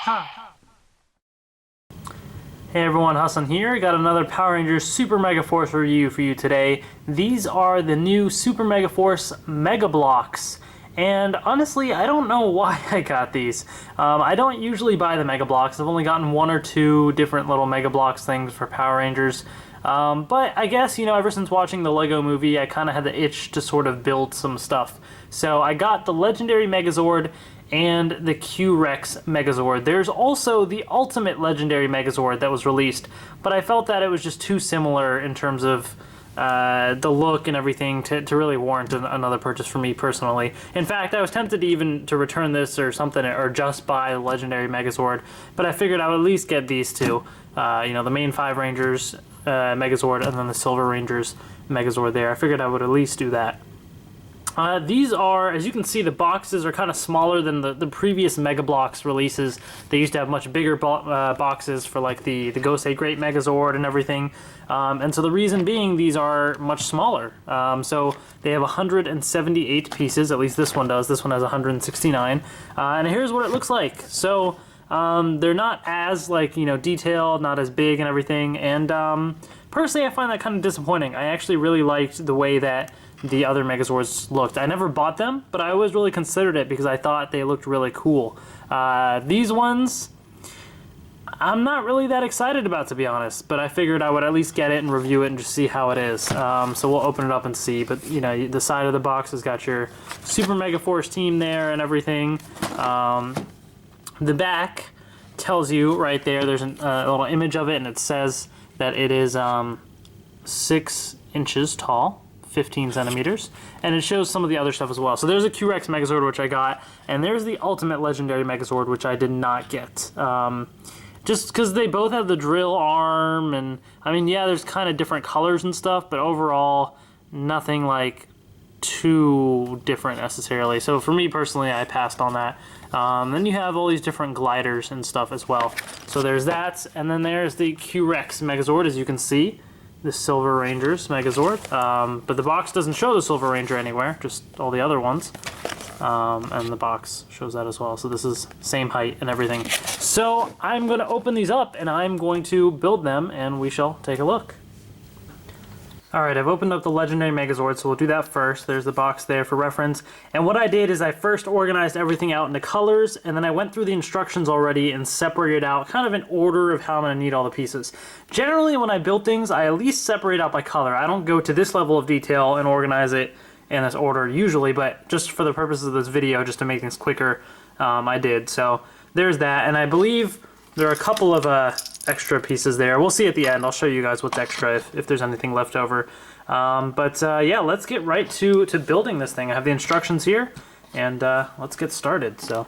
Hey everyone, Hassan here. Got another Power Rangers Super Megaforce review for you today. These are the new Super Megaforce Mega Bloks. And honestly, I don't know why I got these. I don't usually buy the Mega Bloks. I've only gotten one or two different little Mega Bloks things for Power Rangers. But I guess, you know, ever since watching the Lego movie, I kind of had the itch to sort of build some stuff. So I got the Legendary Megazord and the Qrex Megazord. There's also the Ultimate Legendary Megazord that was released, but I felt that it was just too similar in terms of the look and everything to really warrant another purchase for me personally. In fact, I was tempted to return this or something, or just buy the Legendary Megazord, but I figured I would at least get these two. You know, the main 5 Rangers Megazord and then the Silver Rangers Megazord there. I figured I would at least do that. These are, as you can see, the boxes are kind of smaller than the previous Mega Bloks releases. They used to have much bigger boxes for like the Gosei Great Megazord and everything. And so the reason being, these are much smaller. So they have 178 pieces, at least this one does. This one has 169. And here's what it looks like. So they're not as, like, you know, detailed, not as big and everything. And personally, I find that kind of disappointing. I actually really liked the way that the other Megazords looked. I never bought them, but I always really considered it because I thought they looked really cool. These ones, I'm not really that excited about, to be honest, but I figured I would at least get it and review it and just see how it is. So we'll open it up and see, but you know, the side of the box has got your Super Megaforce team there and everything. The back tells you right there, there's a little image of it, and it says that it is 6 inches tall. 15 centimeters, and it shows some of the other stuff as well. So there's a Qrex Megazord, which I got, and there's the Ultimate Legendary Megazord, which I did not get. Just because they both have the drill arm, and I mean, yeah, there's kind of different colors and stuff, but overall, nothing like too different necessarily. So for me personally, I passed on that. Then you have all these different gliders and stuff as well. So there's that, and then there's the Qrex Megazord, as you can see. The Silver Rangers Megazord, but the box doesn't show the Silver Ranger anywhere, just all the other ones, and the box shows that as well, so this is same height and everything. So I'm going to open these up and I'm going to build them and we shall take a look. Alright, I've opened up the Legendary Megazord, so we'll do that first. There's the box there for reference. And what I did is I first organized everything out into colors, and then I went through the instructions already and separated out kind of in order of how I'm going to need all the pieces. Generally, when I build things, I at least separate out by color. I don't go to this level of detail and organize it in this order usually, but just for the purposes of this video, just to make things quicker, I did. So there's that, and I believe there are a couple of extra pieces there. We'll see at the end. I'll show you guys what's extra if there's anything left over. Yeah, let's get right to building this thing. I have the instructions here, and let's get started. So.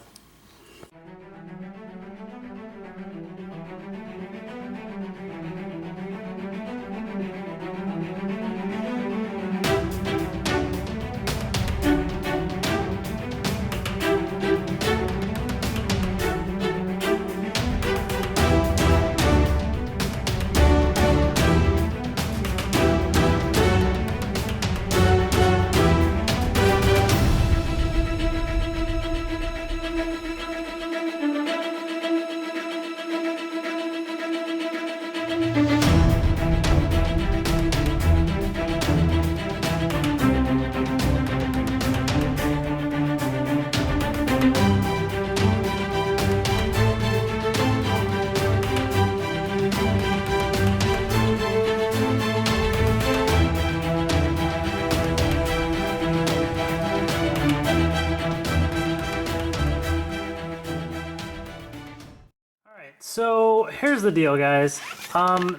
So here's the deal, guys.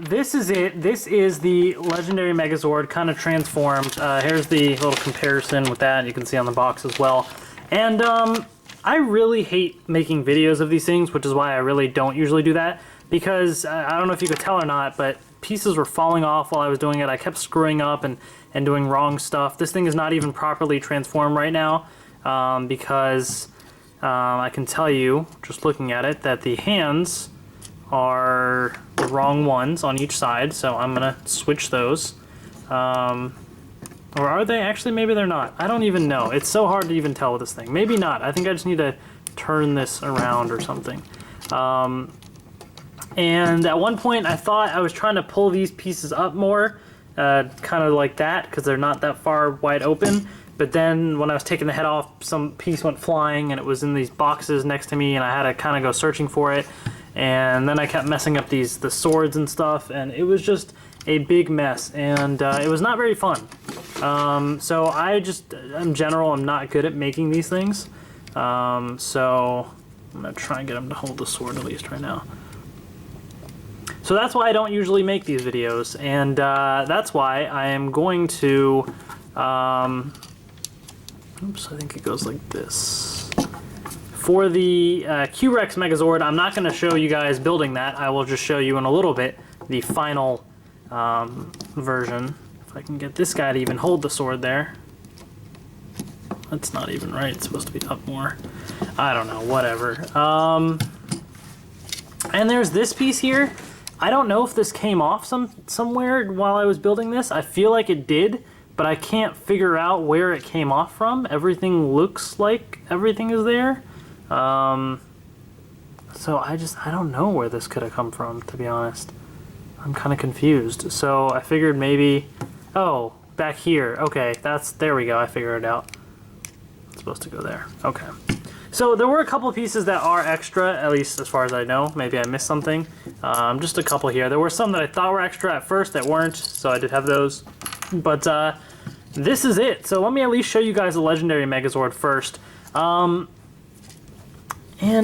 This is it. This is the Legendary Megazord kind of transformed. Here's the little comparison with that. You can see on the box as well. And I really hate making videos of these things, which is why I really don't usually do that. Because I don't know if you could tell or not, but pieces were falling off while I was doing it. I kept screwing up and doing wrong stuff. This thing is not even properly transformed right now because I can tell you, just looking at it, that the hands are the wrong ones on each side, so I'm gonna switch those. Or are they? Actually, maybe they're not. I don't even know. It's so hard to even tell with this thing. Maybe not. I think I just need to turn this around or something. And at one point I thought I was trying to pull these pieces up more, kind of like that, because they're not that far wide open. But then when I was taking the head off, some piece went flying and it was in these boxes next to me, and I had to kind of go searching for it. And then I kept messing up the swords and stuff, and it was just a big mess, and it was not very fun. So I just, in general, I'm not good at making these things. So I'm gonna try and get him to hold the sword at least right now. So that's why I don't usually make these videos, and that's why I am going to, oops, I think it goes like this. For the Qrex Megazord, I'm not going to show you guys building that. I will just show you in a little bit the final version. If I can get this guy to even hold the sword there. That's not even right. It's supposed to be up more. I don't know, whatever. And there's this piece here. I don't know if this came off somewhere while I was building this. I feel like it did, but I can't figure out where it came off from. Everything looks like everything is there. So I don't know where this could have come from, to be honest. I'm kind of confused. So I figured maybe, oh, back here. Okay, there we go. I figured it out. It's supposed to go there. Okay. So there were a couple of pieces that are extra, at least as far as I know. Maybe I missed something. Just a couple here. There were some that I thought were extra at first that weren't, so I did have those. But this is it. So let me at least show you guys the Legendary Megazord first. And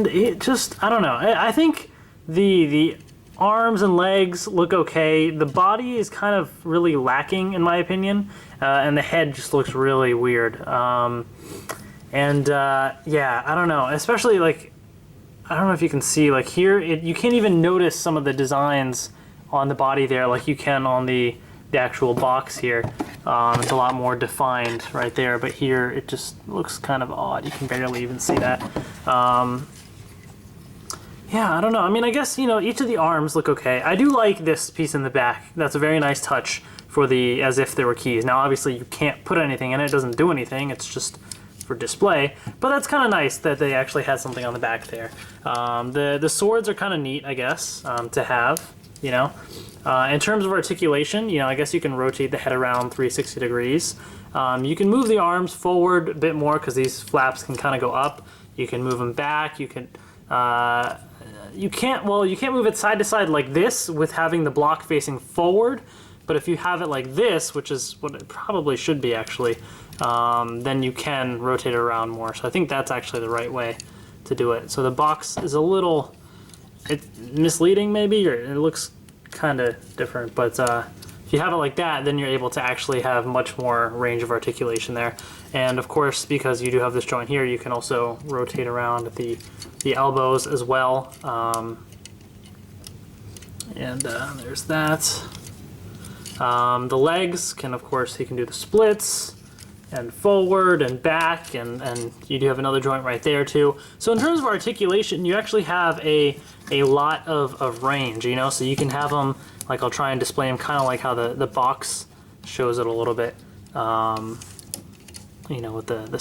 it just, I don't know. I think the arms and legs look okay. The body is kind of really lacking, in my opinion. And the head just looks really weird. Yeah, I don't know. Especially, like, I don't know if you can see, like, here, you can't even notice some of the designs on the body there like you can on the actual box here. It's a lot more defined right there, but here it just looks kind of odd. You can barely even see that. Yeah, I don't know. I mean, I guess, you know, each of the arms look okay. I do like this piece in the back. That's a very nice touch for the, as if there were keys. Now, obviously, you can't put anything in it. It doesn't do anything. It's just for display. But that's kind of nice that they actually had something on the back there. The swords are kind of neat, I guess, to have, you know. In terms of articulation, you know, I guess you can rotate the head around 360 degrees. You can move the arms forward a bit more because these flaps can kind of go up. You can move them back. You can, you can't move it side to side like this with having the block facing forward. But if you have it like this, which is what it probably should be actually, then you can rotate it around more. So I think that's actually the right way to do it. So the box is a little misleading maybe, or it looks kind of different, but if you have it like that, then you're able to actually have much more range of articulation there. And of course, because you do have this joint here, you can also rotate around the elbows as well. There's that. The legs can, of course, you can do the splits and forward and back, and you do have another joint right there too. So in terms of articulation, you actually have a lot of range, you know, so you can have them, like I'll try and display them kind of like how the box shows it a little bit, you know, with the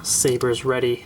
saber's ready.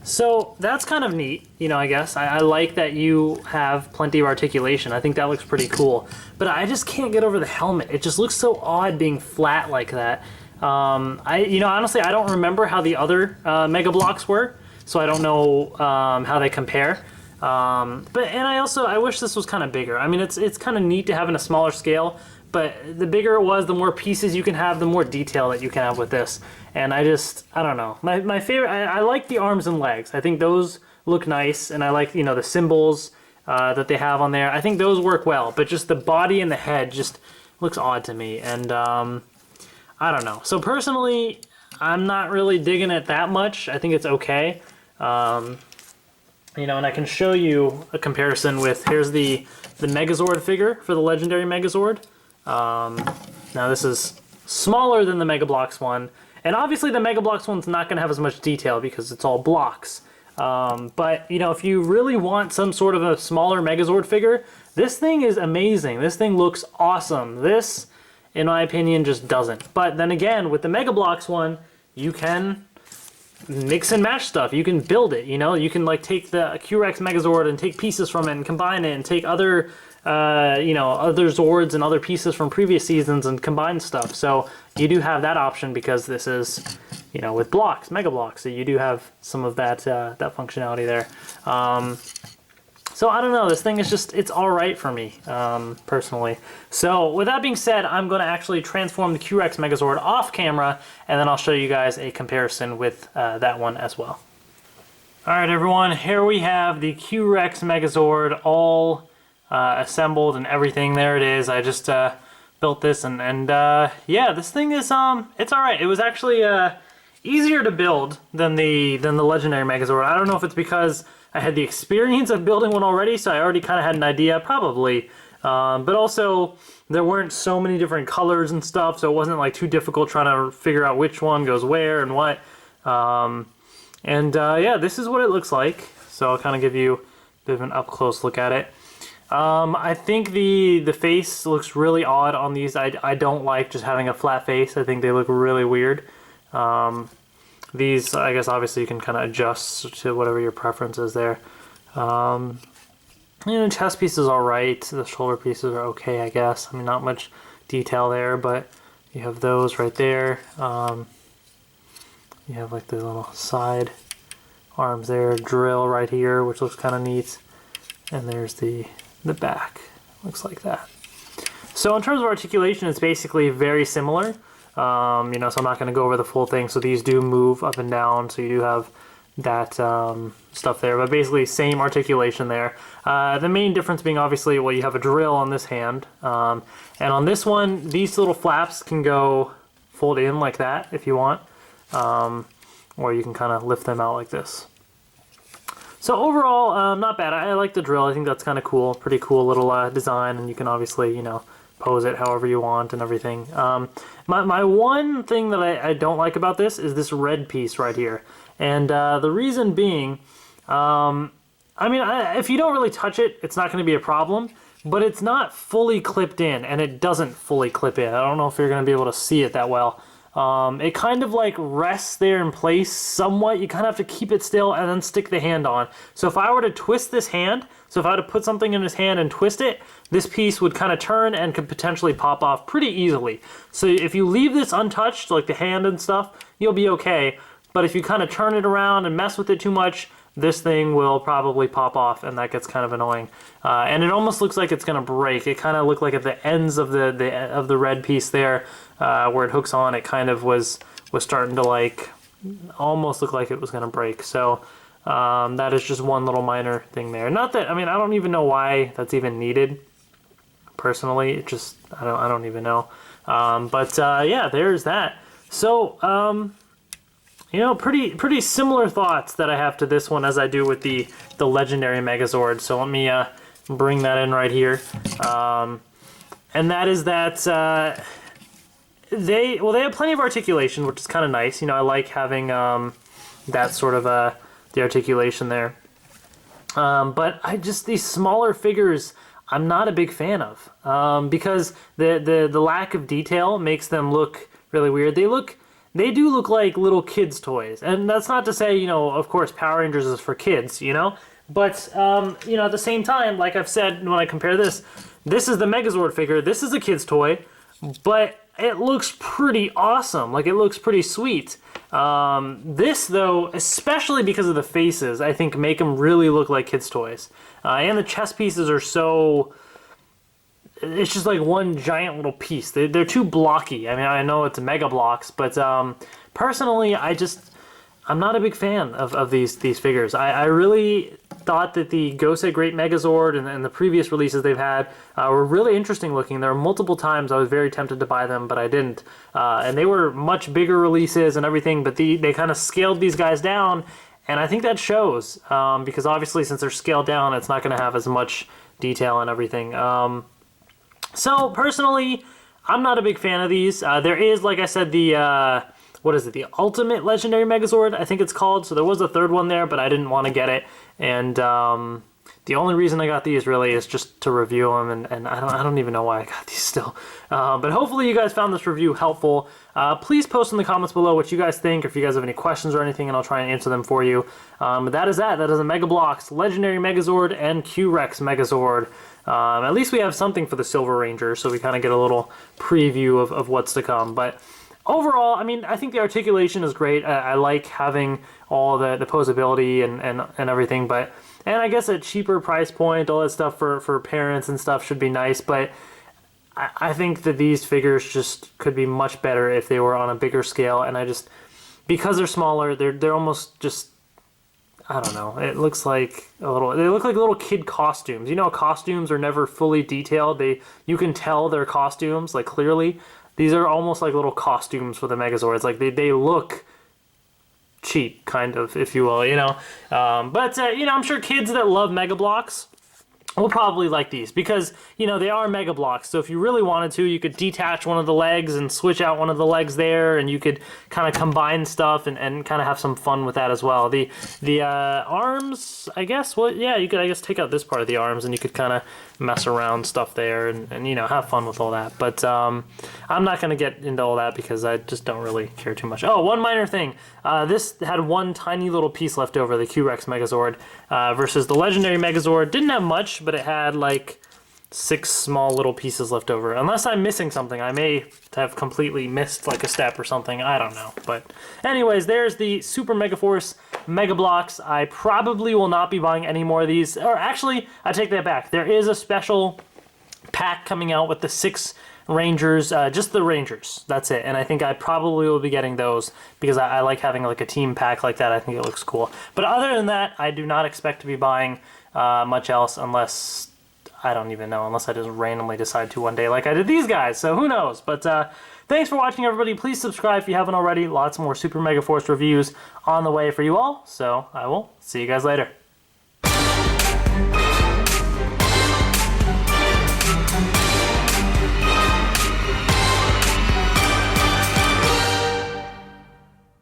So that's kind of neat, you know, I guess. I like that you have plenty of articulation. I think that looks pretty cool. But I just can't get over the helmet. It just looks so odd being flat like that. You know, honestly, I don't remember how the other Mega Bloks were, so I don't know how they compare. I wish this was kind of bigger. I mean, it's kind of neat to have in a smaller scale, but the bigger it was, the more pieces you can have, the more detail that you can have with this. And I don't know. My favorite, I like the arms and legs. I think those look nice, and I like, you know, the symbols that they have on there. I think those work well, but just the body and the head just looks odd to me. And I don't know. So personally, I'm not really digging it that much. I think it's okay. You know, and I can show you a comparison with, here's the Megazord figure for the Legendary Megazord. Now this is smaller than the Mega Bloks one, and obviously the Mega Bloks one's not going to have as much detail because it's all blocks. But, you know, if you really want some sort of a smaller Megazord figure, this thing is amazing. This thing looks awesome. This, in my opinion, just doesn't. But then again, with the Mega Bloks one, you can mix and match stuff. You can build it, you know? You can like take the Qrex Megazord and take pieces from it and combine it and take other, you know, other Zords and other pieces from previous seasons and combine stuff. So you do have that option because this is, you know, with blocks, Mega Bloks. So you do have some of that, that functionality there. So I don't know, this thing is just, it's alright for me, personally. So with that being said, I'm going to actually transform the Qrex Megazord off camera, and then I'll show you guys a comparison with that one as well. Alright everyone, here we have the Qrex Megazord all assembled and everything. There it is. I just built this, and yeah, this thing is, it's alright. It was actually easier to build than the legendary Megazord. I don't know if it's because I had the experience of building one already, so I already kind of had an idea, probably. But also, there weren't so many different colors and stuff, so it wasn't like too difficult trying to figure out which one goes where and what. Yeah, this is what it looks like. So I'll kind of give you a bit of an up-close look at it. I think the face looks really odd on these. I don't like just having a flat face. I think they look really weird. These, I guess, obviously you can kind of adjust to whatever your preference is there. You know, chest piece is alright. The shoulder pieces are okay, I guess. I mean, not much detail there, but you have those right there. You have like the little side arms there, drill right here, which looks kind of neat. And there's the back. Looks like that. So in terms of articulation, it's basically very similar. You know, so I'm not going to go over the full thing. So these do move up and down, so you do have that stuff there. But basically, same articulation there. The main difference being obviously, well, you have a drill on this hand, and on this one, these little flaps can go fold in like that if you want, or you can kind of lift them out like this. So overall, not bad. I like the drill. I think that's kind of cool. Pretty cool little design, and you can obviously, you know, pose it however you want and everything. My one thing that I don't like about this is this red piece right here. And the reason being, I mean, if you don't really touch it, it's not going to be a problem. But it's not fully clipped in, and it doesn't fully clip in. I don't know if you're going to be able to see it that well. It kind of like rests there in place somewhat. You kind of have to keep it still and then stick the hand on. So if I were to twist this hand, so if I were to put something in his hand and twist it, this piece would kind of turn and could potentially pop off pretty easily. So if you leave this untouched, like the hand and stuff, you'll be okay. But if you kind of turn it around and mess with it too much, this thing will probably pop off, and that gets kind of annoying. And it almost looks like it's going to break. It kind of looked like at the ends of the red piece there, where it hooks on, it kind of was starting to like almost look like it was going to break. So that is just one little minor thing there. Not that, I mean, I don't even know why that's even needed. Personally, it just, I don't even know. Yeah, there's that. So you know, pretty similar thoughts that I have to this one as I do with the legendary Megazord. So let me bring that in right here. And that is that they have plenty of articulation, which is kind of nice. You know, I like having that sort of the articulation there. But these smaller figures, I'm not a big fan of, because the lack of detail makes them look really weird. They do look like little kids' toys, and that's not to say, you know, of course, Power Rangers is for kids, you know, but you know, at the same time, like I've said when I compare this is the Megazord figure, this is a kid's toy, but it looks pretty awesome. Like, it looks pretty sweet. This, though, especially because of the faces, I think make them really look like kids' toys. And the chest pieces are so... It's just like one giant little piece. They're too blocky. I mean, I know it's Mega Bloks, but personally, I'm not a big fan of these figures. I really thought that the Qrex Great Megazord and the previous releases they've had were really interesting looking. There were multiple times I was very tempted to buy them, but I didn't. And they were much bigger releases and everything, but they kind of scaled these guys down, and I think that shows, because obviously since they're scaled down, it's not going to have as much detail and everything. So, personally, I'm not a big fan of these. There is, like I said, the, what is it, the Ultimate Legendary Megazord, I think it's called. So there was a third one there, but I didn't want to get it. And The only reason I got these really is just to review them, and I don't even know why I got these still. But hopefully you guys found this review helpful. Please post in the comments below what you guys think, or if you guys have any questions or anything, and I'll try and answer them for you. But that is that. That is a Mega Bloks Legendary Megazord and Qrex Megazord. At least we have something for the Silver Ranger, so we kind of get a little preview of what's to come. But overall, I mean, I think the articulation is great. I like having all the posability and everything, but... And I guess a cheaper price point, all that stuff for parents and stuff should be nice, but I think that these figures just could be much better if they were on a bigger scale, and because they're smaller, they're almost just, I don't know, it looks like they look like little kid costumes. You know, costumes are never fully detailed. You can tell they're costumes, like, clearly. These are almost like little costumes for the Megazords. Like, they look cheap, kind of, if you will, you know. You know, I'm sure kids that love Mega Bloks will probably like these because, you know, they are Mega Bloks. So if you really wanted to, you could detach one of the legs and switch out one of the legs there, and you could kind of combine stuff and kind of have some fun with that as well. The arms, I guess, well, yeah, you could, I guess, take out this part of the arms and you could kind of mess around stuff there and you know, have fun with all that. But I'm not going to get into all that because I just don't really care too much. Oh, one minor thing. This had one tiny little piece left over, the Qrex Megazord, versus the Legendary Megazord. Didn't have much, but it had like 6 small little pieces left over. Unless I'm missing something. I may have completely missed like a step or something. I don't know. But anyways, there's the Super Megaforce Mega Bloks. I probably will not be buying any more of these. Or actually, I take that back. There is a special pack coming out with the 6 Rangers, just the Rangers. That's it. And I think I probably will be getting those because I like having like a team pack like that. I think it looks cool. But other than that, I do not expect to be buying much else unless... I don't even know, unless I just randomly decide to one day like I did these guys, so who knows. But thanks for watching, everybody. Please subscribe if you haven't already. Lots more Super Megaforce reviews on the way for you all, so I will see you guys later.